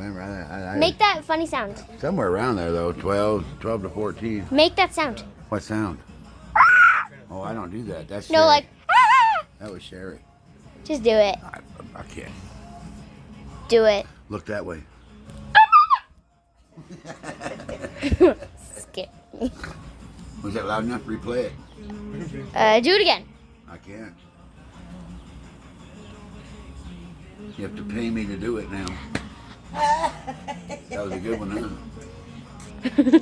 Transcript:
remember. Make that funny sound. Somewhere around there, though. 12 to 14. Make that sound. What sound? Oh, I don't do that. That's No, Sherry. like, ah! That was Sherry. Just do it. I can't. Do it. Look that way. Scare me. Was that loud enough? Replay it. Do it again. I can't. You have to pay me to do it now. That was a good one, huh?